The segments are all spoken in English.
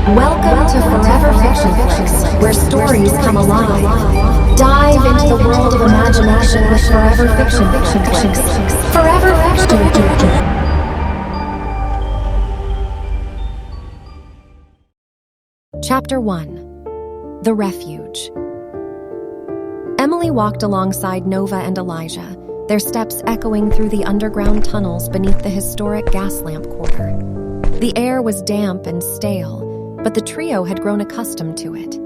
Welcome to Forever Fiction Flicks, where stories come alive. Dive into the world of imagination with Forever Fiction Flicks. Forever Fiction. Chapter 1. The Refuge. Emily walked alongside Nova and Elijah, their steps echoing through the underground tunnels beneath the historic gas lamp quarter. The air was damp and stale, but the trio had grown accustomed to it.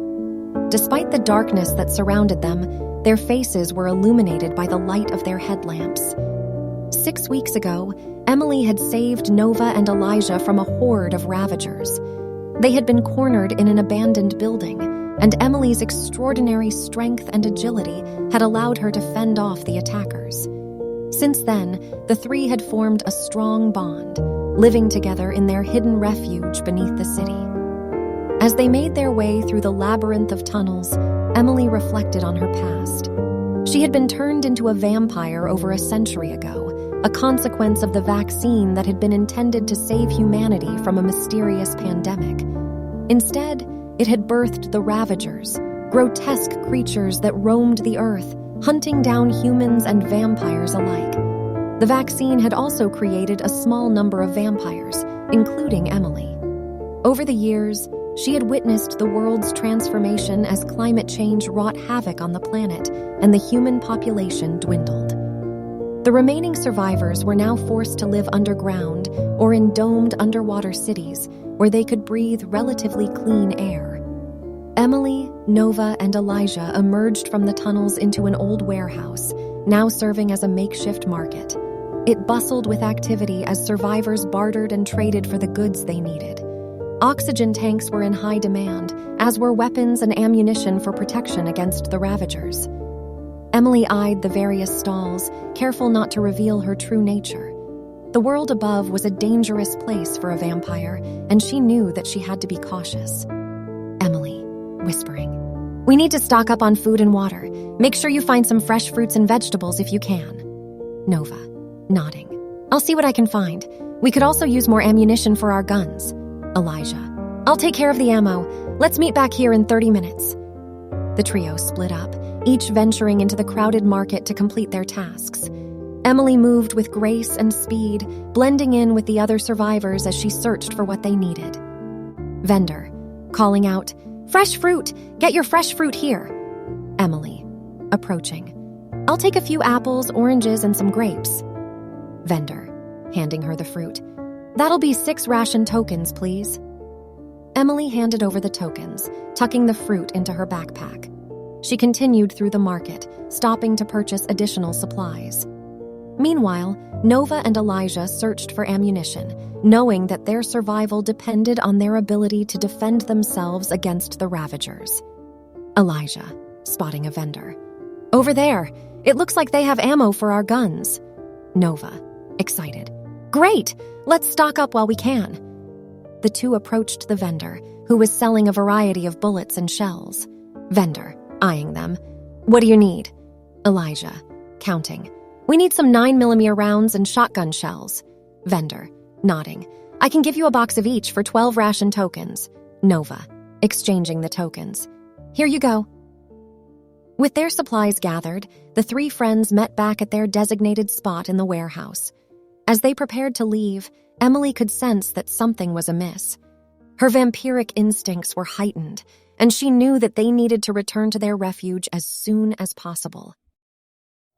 Despite the darkness that surrounded them, their faces were illuminated by the light of their headlamps. 6 weeks ago, Emily had saved Nova and Elijah from a horde of ravagers. They had been cornered in an abandoned building, and Emily's extraordinary strength and agility had allowed her to fend off the attackers. Since then, the three had formed a strong bond, living together in their hidden refuge beneath the city. As they made their way through the labyrinth of tunnels, Emily reflected on her past. She had been turned into a vampire over a century ago, a consequence of the vaccine that had been intended to save humanity from a mysterious pandemic. Instead, it had birthed the Ravagers, grotesque creatures that roamed the earth, hunting down humans and vampires alike. The vaccine had also created a small number of vampires, including Emily. Over the years, she had witnessed the world's transformation as climate change wrought havoc on the planet and the human population dwindled. The remaining survivors were now forced to live underground or in domed underwater cities where they could breathe relatively clean air. Emily, Nova, and Elijah emerged from the tunnels into an old warehouse, now serving as a makeshift market. It bustled with activity as survivors bartered and traded for the goods they needed. Oxygen tanks were in high demand, as were weapons and ammunition for protection against the Ravagers. Emily eyed the various stalls, careful not to reveal her true nature. The world above was a dangerous place for a vampire, and she knew that she had to be cautious. Emily, whispering, "We need to stock up on food and water. Make sure you find some fresh fruits and vegetables if you can." Nova, nodding. "I'll see what I can find. We could also use more ammunition for our guns." Elijah, "I'll take care of the ammo. Let's meet back here in 30 minutes. The trio split up, each venturing into the crowded market to complete their tasks. Emily moved with grace and speed, blending in with the other survivors as she searched for what they needed. Vendor, calling out, "Fresh fruit! Get your fresh fruit here!" Emily, approaching, "I'll take a few apples, oranges, and some grapes." Vendor, handing her the fruit, "That'll be 6 ration tokens, please." Emily handed over the tokens, tucking the fruit into her backpack. She continued through the market, stopping to purchase additional supplies. Meanwhile, Nova and Elijah searched for ammunition, knowing that their survival depended on their ability to defend themselves against the Ravagers. Elijah, spotting a vendor, "Over there! It looks like they have ammo for our guns." Nova, excited, "Great! Let's stock up while we can." The two approached the vendor, who was selling a variety of bullets and shells. Vendor, eyeing them, "What do you need?" Elijah, counting, "We need some 9mm rounds and shotgun shells." Vendor, nodding, "I can give you a box of each for 12 ration tokens." Nova, exchanging the tokens, "Here you go." With their supplies gathered, the three friends met back at their designated spot in the warehouse. As they prepared to leave, Emily could sense that something was amiss. Her vampiric instincts were heightened, and she knew that they needed to return to their refuge as soon as possible.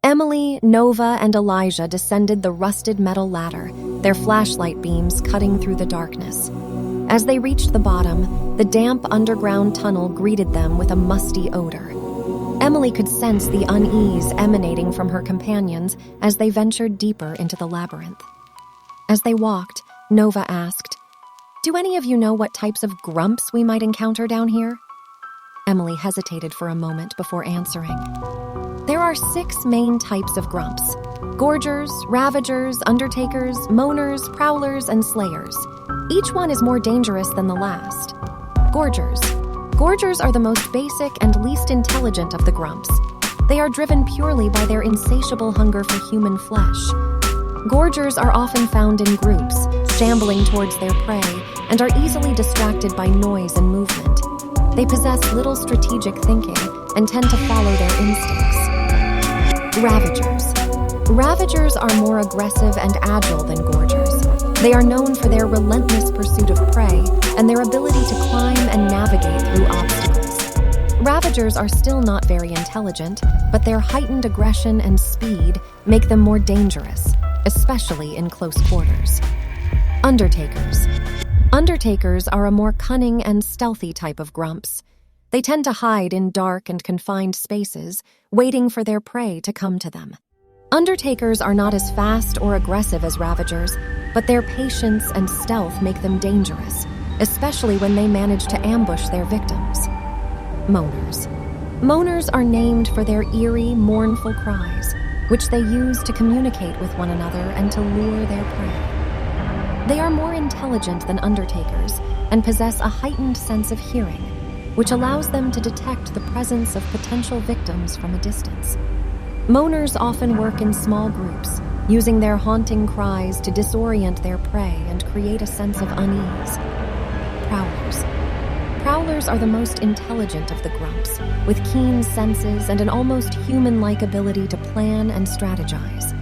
Emily, Nova, and Elijah descended the rusted metal ladder, their flashlight beams cutting through the darkness. As they reached the bottom, the damp underground tunnel greeted them with a musty odor. Emily could sense the unease emanating from her companions as they ventured deeper into the labyrinth. As they walked, Nova asked, "Do any of you know what types of grumps we might encounter down here?" Emily hesitated for a moment before answering. "There are 6 main types of grumps: gorgers, ravagers, undertakers, moaners, prowlers, and slayers. Each one is more dangerous than the last. Gorgers. Gorgers are the most basic and least intelligent of the grumps. They are driven purely by their insatiable hunger for human flesh. Gorgers are often found in groups, shambling towards their prey, and are easily distracted by noise and movement. They possess little strategic thinking and tend to follow their instincts. Ravagers. Ravagers are more aggressive and agile than gorgers. They are known for their relentless pursuit of prey and their ability to climb and navigate through obstacles. Ravagers are still not very intelligent, but their heightened aggression and speed make them more dangerous, especially in close quarters. Undertakers. Undertakers are a more cunning and stealthy type of grumps. They tend to hide in dark and confined spaces, waiting for their prey to come to them. Undertakers are not as fast or aggressive as Ravagers, but their patience and stealth make them dangerous, especially when they manage to ambush their victims. Moaners. Moaners are named for their eerie, mournful cries, which they use to communicate with one another and to lure their prey. They are more intelligent than Undertakers and possess a heightened sense of hearing, which allows them to detect the presence of potential victims from a distance. Moaners often work in small groups, using their haunting cries to disorient their prey and create a sense of unease. Prowlers. Prowlers are the most intelligent of the grumps, with keen senses and an almost human-like ability to plan and strategize.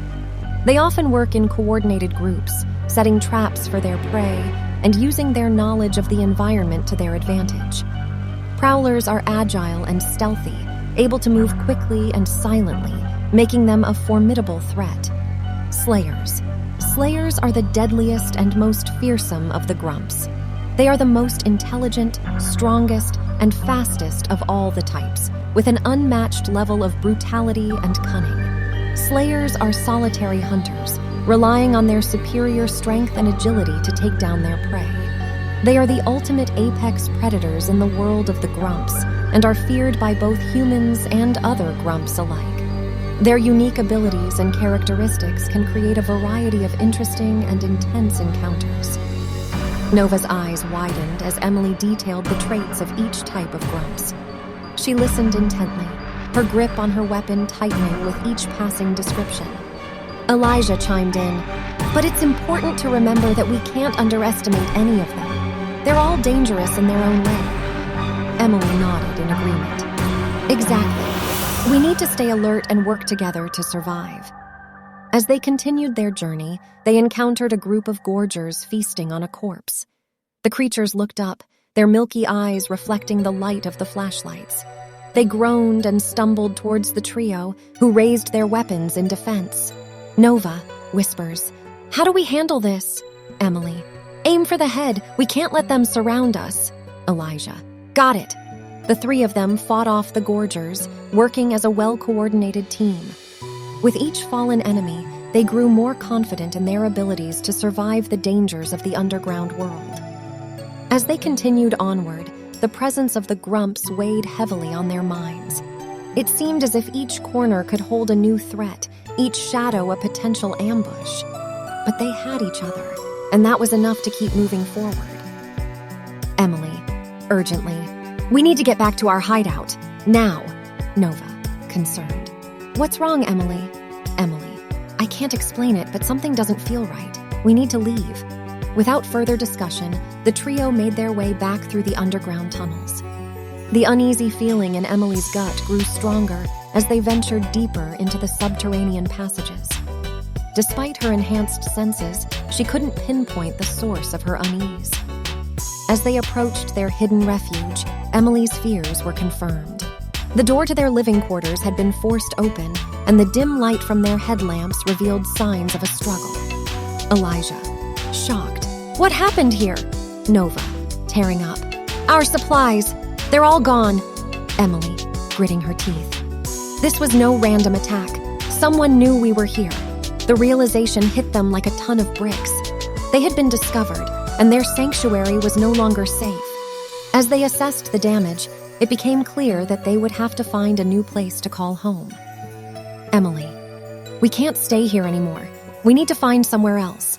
They often work in coordinated groups, setting traps for their prey and using their knowledge of the environment to their advantage. Prowlers are agile and stealthy, able to move quickly and silently, making them a formidable threat. Slayers. Slayers are the deadliest and most fearsome of the grumps. They are the most intelligent, strongest, and fastest of all the types, with an unmatched level of brutality and cunning. Slayers are solitary hunters, relying on their superior strength and agility to take down their prey. They are the ultimate apex predators in the world of the grumps and are feared by both humans and other grumps alike. Their unique abilities and characteristics can create a variety of interesting and intense encounters. Nova's eyes widened as Emily detailed the traits of each type of grumps. She listened intently, her grip on her weapon tightening with each passing description. Elijah chimed in, "But it's important to remember that we can't underestimate any of them. They're all dangerous in their own way." Emily nodded in agreement. "Exactly. We need to stay alert and work together to survive." As they continued their journey, they encountered a group of gorgers feasting on a corpse. The creatures looked up, their milky eyes reflecting the light of the flashlights. They groaned and stumbled towards the trio, who raised their weapons in defense. Nova whispers, "How do we handle this?" Emily, "Aim for the head. We can't let them surround us." Elijah, "Got it." The three of them fought off the gorgers, working as a well-coordinated team. With each fallen enemy, they grew more confident in their abilities to survive the dangers of the underground world. As they continued onward, the presence of the grumps weighed heavily on their minds. It seemed as if each corner could hold a new threat, each shadow a potential ambush. But they had each other, and that was enough to keep moving forward. Emily, urgently, "We need to get back to our hideout, now." Nova, concerned, "What's wrong, Emily?" Emily, "I can't explain it, but something doesn't feel right. We need to leave." Without further discussion, the trio made their way back through the underground tunnels. The uneasy feeling in Emily's gut grew stronger as they ventured deeper into the subterranean passages. Despite her enhanced senses, she couldn't pinpoint the source of her unease. As they approached their hidden refuge, Emily's fears were confirmed. The door to their living quarters had been forced open, and the dim light from their headlamps revealed signs of a struggle. Elijah, shocked, "What happened here?" Nova, tearing up, "Our supplies, they're all gone." Emily, gritting her teeth, "This was no random attack. Someone knew we were here." The realization hit them like a ton of bricks. They had been discovered, and their sanctuary was no longer safe. As they assessed the damage, it became clear that they would have to find a new place to call home. Emily, "We can't stay here anymore. We need to find somewhere else."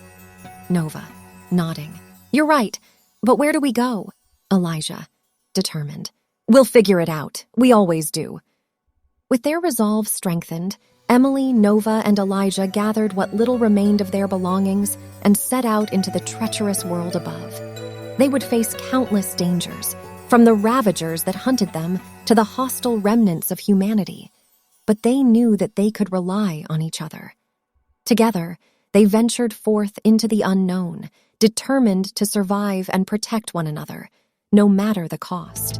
Nova, nodding, "You're right, but where do we go?" Elijah, determined, "We'll figure it out. We always do." With their resolve strengthened, Emily, Nova, and Elijah gathered what little remained of their belongings and set out into the treacherous world above. They would face countless dangers, from the ravagers that hunted them to the hostile remnants of humanity. But they knew that they could rely on each other. Together, they ventured forth into the unknown, determined to survive and protect one another, no matter the cost.